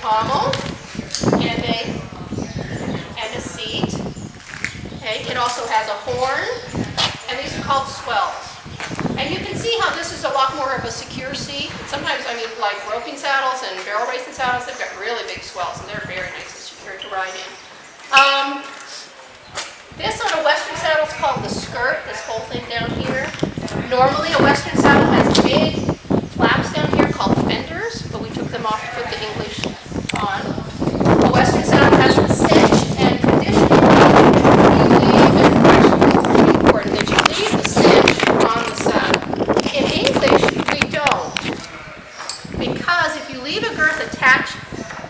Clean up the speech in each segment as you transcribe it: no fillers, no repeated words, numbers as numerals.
pommel and a seat. Okay, it also has a horn, and these are called swells. And you can see how this is a lot more of a secure seat. Sometimes, I mean, like roping saddles and barrel racing saddles, they've got really big swells, and they're very nice and secure to ride in. This on a Western saddle is called the skirt, this whole thing down here. Normally a Western saddle has big flaps down here called fenders, but we took them off to put the English on. A Western saddle has the cinch and conditioning. You leave, and actually it's pretty important that you leave the cinch on the saddle. In English, we don't. Because if you leave a girth attached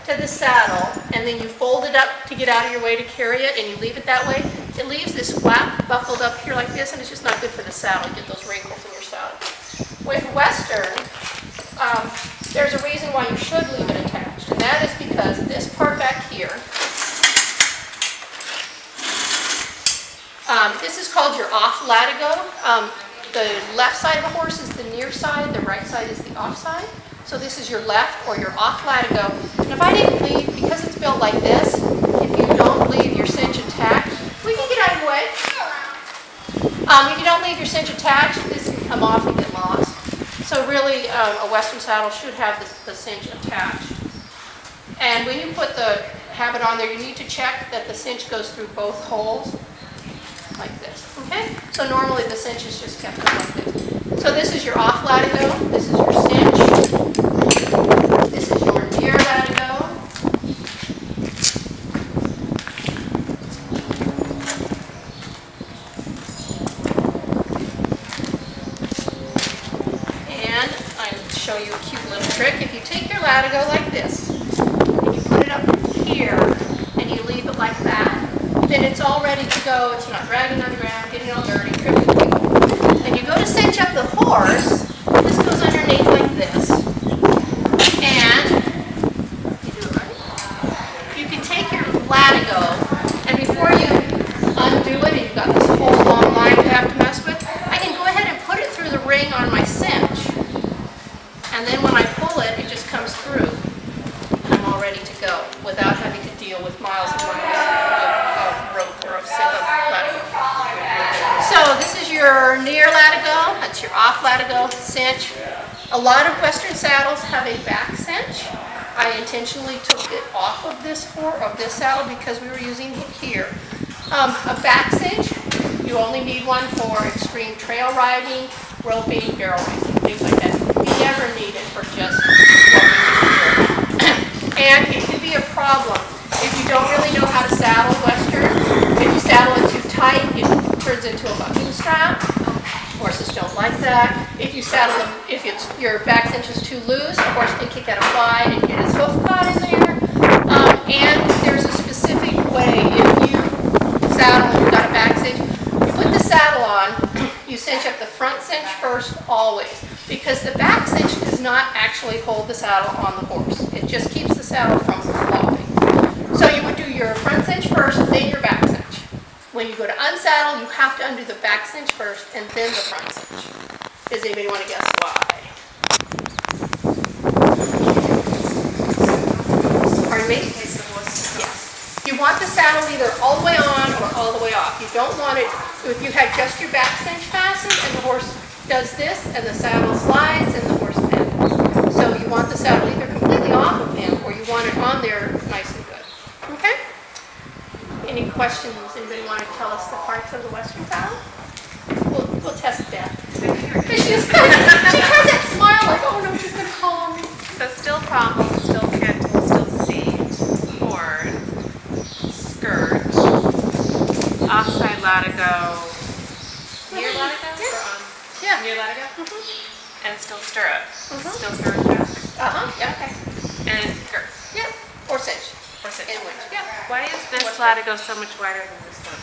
to the saddle and then you fold it up to get out of your way to carry it and you leave it that way, it leaves this flap buckled up here like this, and it's just not good for the saddle. You get those wrinkles in your saddle. With Western, there's a reason why you should leave it attached, and that is because this part back here, this is called your off latigo. The left side of the horse is the near side, the right side is the off side. So this is your left or your off latigo. And if I didn't leave, because it's built like this, if you don't leave your cinch attached, we can get out of the way. If you don't leave your cinch attached, this can come off and get lost. So really, a Western saddle should have the cinch attached. And when you put the habit on there, you need to check that the cinch goes through both holes, like this. Okay? So normally the cinch is just kept up like this. So this is your off latigo. This is your cinch. This is your near latigo. And I'll show you a cute little trick. If you take your latigo like this, and you put it up here, and you leave it like that, then it's all ready to go. It's not dragging on the ground, getting all dirty, tripping people. And you go to cinch up the horse, this goes underneath like this. And you do it right. You can take your latigo, and before you undo it, and you've got this whole long line you have to mess with, I can go ahead and put it through the ring on my cinch. And then when I pull it, it just comes through. And I'm all ready to go without having to deal with miles and miles of rope or of latigo. So this is your near latigo, that's your off latigo cinch. A lot of Western saddles have a back cinch. I intentionally took it off of this saddle because we were using it here. A back cinch, you only need one for extreme trail riding, roping, barrel racing, things like that. You never need it for just what we do here. And it can be a problem if you don't really know how to saddle Western. If you saddle it too tight, it turns into a bucking strap. Horses don't like that. If you saddle them, if your back cinch is too loose, a horse can kick out a fly and get his hoof caught in there. And there's a specific way. If you saddle and you've got a back cinch, you put the saddle on, you cinch up the front cinch first always, because the back cinch does not actually hold the saddle on the horse. It just keeps the saddle from flopping. So you would do your front cinch first, then your back cinch. When you go to unsaddle, you have to undo the back cinch first and then the front cinch. Does anybody want to guess why? Pardon me? Yes. You want the saddle either all the way on or all the way off. You don't want it, if you had just your back cinch fastened and the horse does this and the saddle slides and the horse bends. So you want the saddle either completely off of him or you want it on there nice and good. Okay? Any questions? Anybody want to tell us the parts of the Western saddle? We'll test that. She has that smile like, oh no, she's going to call me. So still pommel, still cantle, still seat, horn, skirt, offside latigo, near latigo? Yeah. Or on? Yeah. Near latigo? Mm-hmm. And still stirrup. Mm-hmm. Still stirrup back. Yeah, okay. And girth. Yeah, or cinch. Or cinch. And winch. Yeah. Why is this latigo so much wider than this one?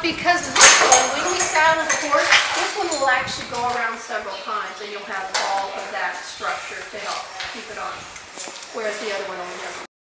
Because this one, when we saddle the horse, this one will actually go around several times and you'll have all of that structure to help keep it on. Whereas the other one only has